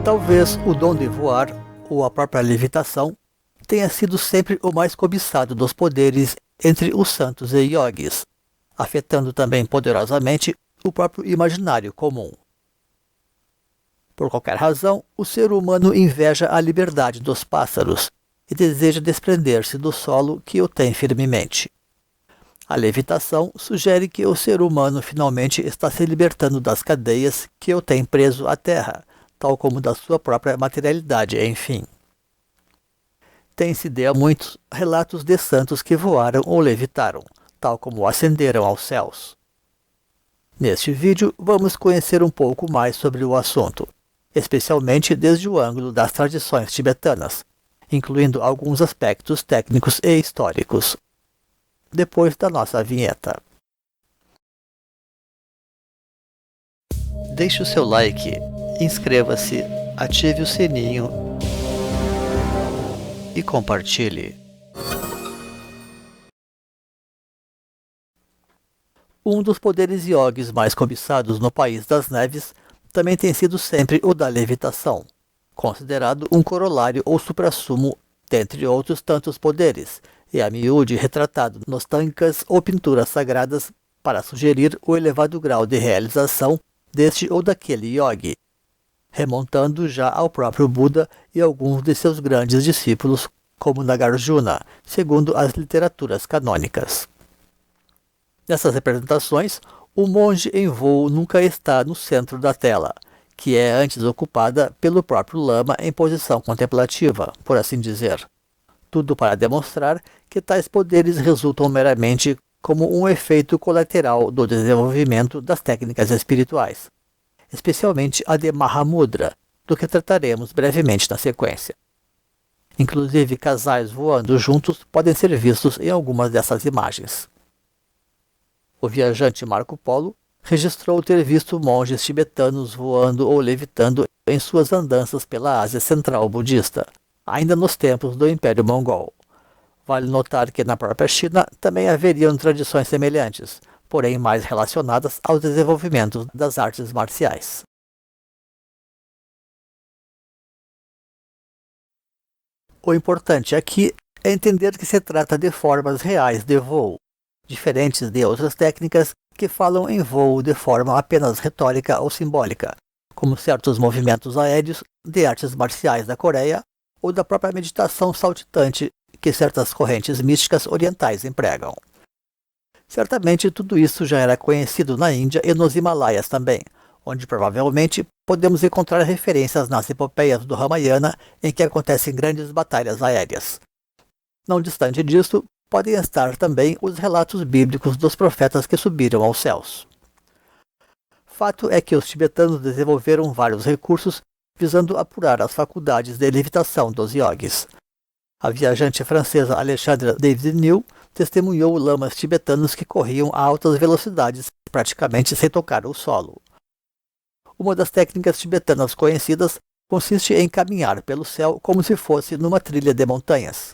Talvez o dom de voar, ou a própria levitação, tenha sido sempre o mais cobiçado dos poderes entre os santos e yogis, afetando também poderosamente o próprio imaginário comum. Por qualquer razão, o ser humano inveja a liberdade dos pássaros e deseja desprender-se do solo que o tem firmemente. A levitação sugere que o ser humano finalmente está se libertando das cadeias que o têm preso à terra, tal como da sua própria materialidade, enfim. Tem-se de há muitos relatos de santos que voaram ou levitaram, tal como ascenderam aos céus. Neste vídeo, vamos conhecer um pouco mais sobre o assunto, especialmente desde o ângulo das tradições tibetanas, incluindo alguns aspectos técnicos e históricos. Depois da nossa vinheta. Deixe o seu like, inscreva-se, ative o sininho e compartilhe. Um dos poderes yogis mais cobiçados no País das Neves também tem sido sempre o da levitação, considerado um corolário ou suprassumo dentre outros tantos poderes, e a miúde retratado nos tankas ou pinturas sagradas para sugerir o elevado grau de realização deste ou daquele yogi, remontando já ao próprio Buda e alguns de seus grandes discípulos, como Nagarjuna, segundo as literaturas canônicas. Nessas representações, o monge em voo nunca está no centro da tela, que é antes ocupada pelo próprio lama em posição contemplativa, por assim dizer. Tudo para demonstrar que tais poderes resultam meramente como um efeito colateral do desenvolvimento das técnicas espirituais, especialmente a de Mahamudra, do que trataremos brevemente na sequência. Inclusive, casais voando juntos podem ser vistos em algumas dessas imagens. O viajante Marco Polo registrou ter visto monges tibetanos voando ou levitando em suas andanças pela Ásia Central budista, ainda nos tempos do Império Mongol. Vale notar que na própria China também haveriam tradições semelhantes, porém mais relacionadas ao desenvolvimento das artes marciais. O importante aqui é entender que se trata de formas reais de voo, diferentes de outras técnicas que falam em voo de forma apenas retórica ou simbólica, como certos movimentos aéreos de artes marciais da Coreia ou da própria meditação saltitante que certas correntes místicas orientais empregam. Certamente tudo isso já era conhecido na Índia e nos Himalaias também, onde provavelmente podemos encontrar referências nas epopeias do Ramayana em que acontecem grandes batalhas aéreas. Não distante disso, podem estar também os relatos bíblicos dos profetas que subiram aos céus. Fato é que os tibetanos desenvolveram vários recursos visando apurar as faculdades de levitação dos yogis. A viajante francesa Alexandra David-New testemunhou lamas tibetanos que corriam a altas velocidades, praticamente sem tocar o solo. Uma das técnicas tibetanas conhecidas consiste em caminhar pelo céu como se fosse numa trilha de montanhas.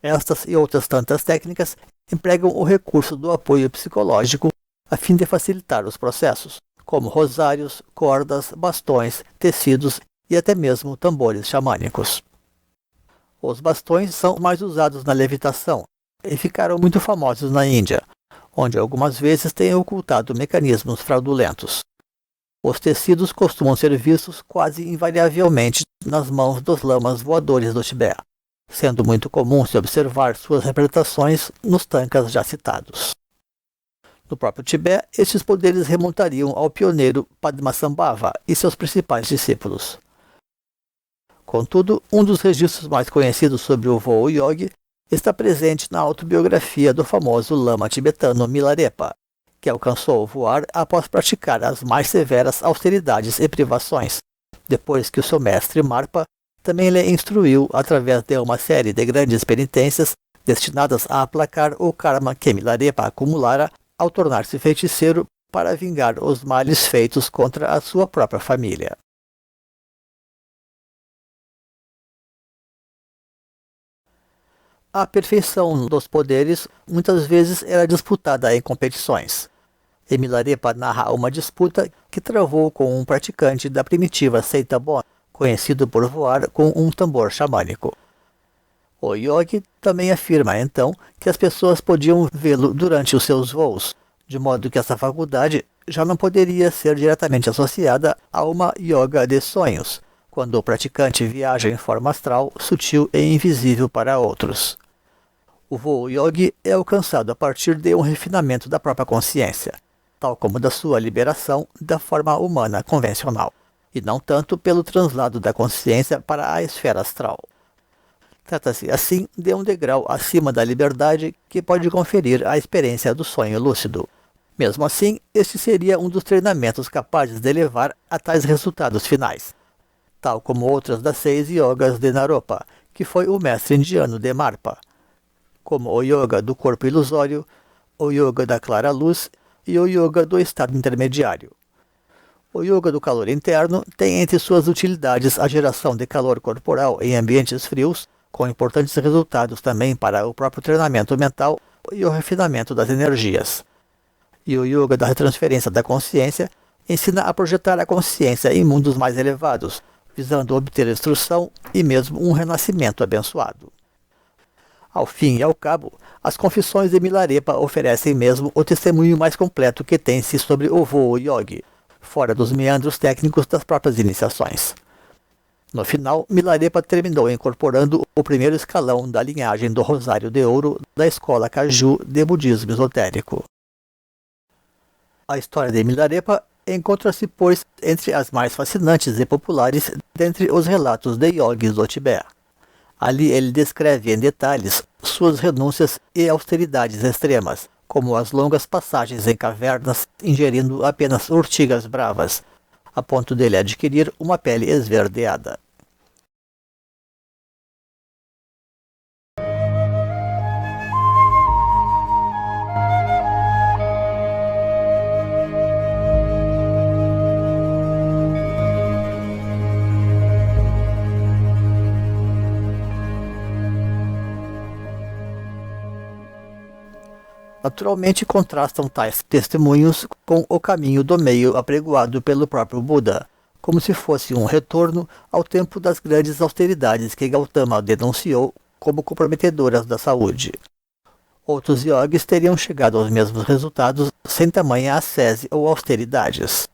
Estas e outras tantas técnicas empregam o recurso do apoio psicológico a fim de facilitar os processos, como rosários, cordas, bastões, tecidos e até mesmo tambores xamânicos. Os bastões são mais usados na levitação e ficaram muito famosos na Índia, onde algumas vezes têm ocultado mecanismos fraudulentos. Os tecidos costumam ser vistos quase invariavelmente nas mãos dos lamas voadores do Tibete, sendo muito comum se observar suas representações nos tankas já citados. No próprio Tibete, estes poderes remontariam ao pioneiro Padmasambhava e seus principais discípulos. Contudo, um dos registros mais conhecidos sobre o voo yogi está presente na autobiografia do famoso lama tibetano Milarepa, que alcançou voar após praticar as mais severas austeridades e privações, depois que o seu mestre Marpa também lhe instruiu através de uma série de grandes penitências destinadas a aplacar o karma que Milarepa acumulara ao tornar-se feiticeiro para vingar os males feitos contra a sua própria família. A perfeição dos poderes muitas vezes era disputada em competições. E Milarepa narra uma disputa que travou com um praticante da primitiva seita Bon, conhecido por voar com um tambor xamânico. O yogi também afirma, então, que as pessoas podiam vê-lo durante os seus voos, de modo que essa faculdade já não poderia ser diretamente associada a uma yoga de sonhos, quando o praticante viaja em forma astral, sutil e invisível para outros. O voo yogi é alcançado a partir de um refinamento da própria consciência, tal como da sua liberação da forma humana convencional, e não tanto pelo translado da consciência para a esfera astral. Trata-se, assim, de um degrau acima da liberdade que pode conferir a experiência do sonho lúcido. Mesmo assim, este seria um dos treinamentos capazes de levar a tais resultados finais, tal como outras das 6 yogas de Naropa, que foi o mestre indiano de Marpa, como o yoga do corpo ilusório, o yoga da clara luz e o yoga do estado intermediário. O yoga do calor interno tem entre suas utilidades a geração de calor corporal em ambientes frios, com importantes resultados também para o próprio treinamento mental e o refinamento das energias. E o yoga da retransferência da consciência ensina a projetar a consciência em mundos mais elevados, visando obter instrução e mesmo um renascimento abençoado. Ao fim e ao cabo, as confissões de Milarepa oferecem mesmo o testemunho mais completo que tem-se sobre o voo yogi, fora dos meandros técnicos das próprias iniciações. No final, Milarepa terminou incorporando o primeiro escalão da linhagem do Rosário de Ouro da escola Kagyu de budismo esotérico. A história de Milarepa encontra-se, pois, entre as mais fascinantes e populares dentre os relatos de yogis do Tibete. Ali ele descreve em detalhes suas renúncias e austeridades extremas, como as longas passagens em cavernas ingerindo apenas urtigas bravas, a ponto dele adquirir uma pele esverdeada. Naturalmente contrastam tais testemunhos com o caminho do meio apregoado pelo próprio Buda, como se fosse um retorno ao tempo das grandes austeridades que Gautama denunciou como comprometedoras da saúde. Outros yogis teriam chegado aos mesmos resultados sem tamanha ascese ou austeridades.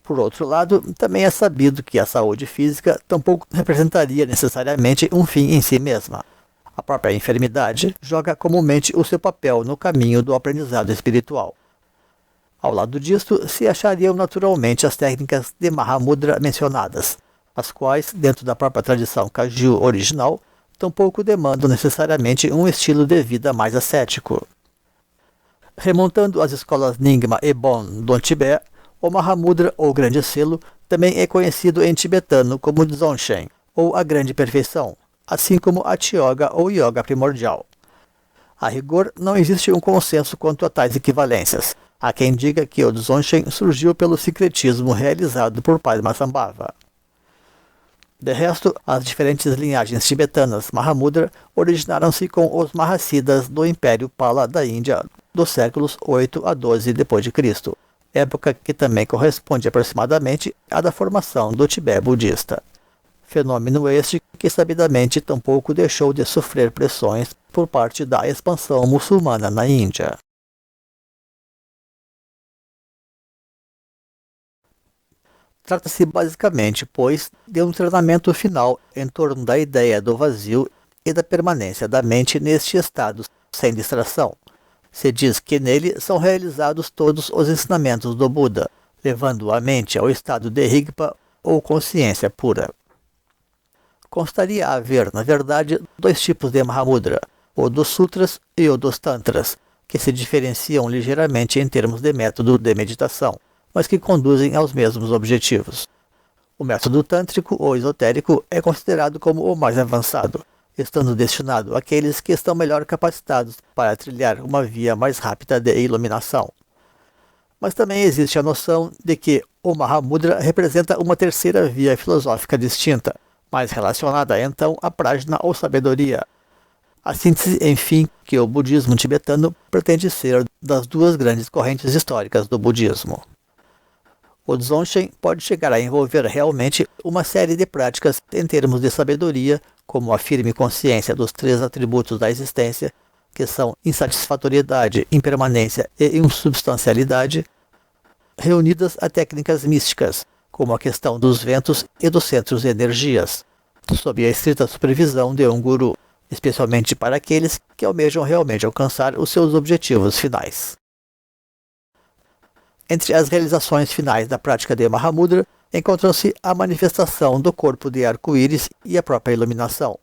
Por outro lado, também é sabido que a saúde física tampouco representaria necessariamente um fim em si mesma. A própria enfermidade joga comumente o seu papel no caminho do aprendizado espiritual. Ao lado disto, se achariam naturalmente as técnicas de Mahamudra mencionadas, as quais, dentro da própria tradição Kagyu original, tampouco demandam necessariamente um estilo de vida mais ascético. Remontando às escolas Nyingma e Bon do Tibete, o Mahamudra, ou Grande Selo, também é conhecido em tibetano como Dzogchen, ou a Grande Perfeição, assim como a Yoga ou Yoga Primordial. A rigor, não existe um consenso quanto a tais equivalências. Há quem diga que o Dzogchen surgiu pelo sincretismo realizado por Padmasambhava. De resto, as diferentes linhagens tibetanas Mahamudra originaram-se com os Mahasiddhas do Império Pala da Índia dos séculos 8 a 12 d.C., época que também corresponde aproximadamente à da formação do Tibete budista. Fenômeno este que sabidamente tampouco deixou de sofrer pressões por parte da expansão muçulmana na Índia. Trata-se basicamente, pois, de um treinamento final em torno da ideia do vazio e da permanência da mente neste estado sem distração. Se diz que nele são realizados todos os ensinamentos do Buda, levando a mente ao estado de Rigpa ou consciência pura. Constaria haver, na verdade, 2 tipos de Mahamudra, o dos Sutras e o dos Tantras, que se diferenciam ligeiramente em termos de método de meditação, mas que conduzem aos mesmos objetivos. O método tântrico ou esotérico é considerado como o mais avançado, estando destinado àqueles que estão melhor capacitados para trilhar uma via mais rápida de iluminação. Mas também existe a noção de que o Mahamudra representa uma terceira via filosófica distinta, mais relacionada então à prajna ou sabedoria. A síntese, enfim, que o budismo tibetano pretende ser das 2 grandes correntes históricas do budismo. O Dzogchen pode chegar a envolver realmente uma série de práticas em termos de sabedoria, como a firme consciência dos 3 atributos da existência, que são insatisfatoriedade, impermanência e insubstancialidade, reunidas a técnicas místicas, como a questão dos ventos e dos centros de energias, sob a estrita supervisão de um guru, especialmente para aqueles que almejam realmente alcançar os seus objetivos finais. Entre as realizações finais da prática de Mahamudra, encontram-se a manifestação do corpo de arco-íris e a própria iluminação,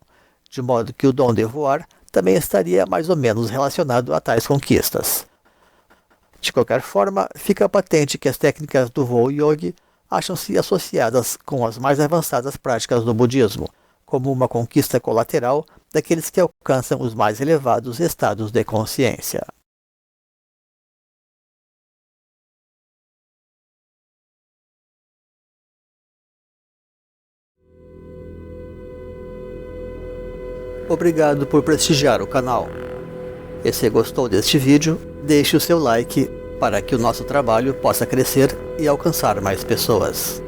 de modo que o dom de voar também estaria mais ou menos relacionado a tais conquistas. De qualquer forma, fica patente que as técnicas do voo yogi acham-se associadas com as mais avançadas práticas do budismo, como uma conquista colateral daqueles que alcançam os mais elevados estados de consciência. Obrigado por prestigiar o canal. E se gostou deste vídeo, deixe o seu like para que o nosso trabalho possa crescer e alcançar mais pessoas.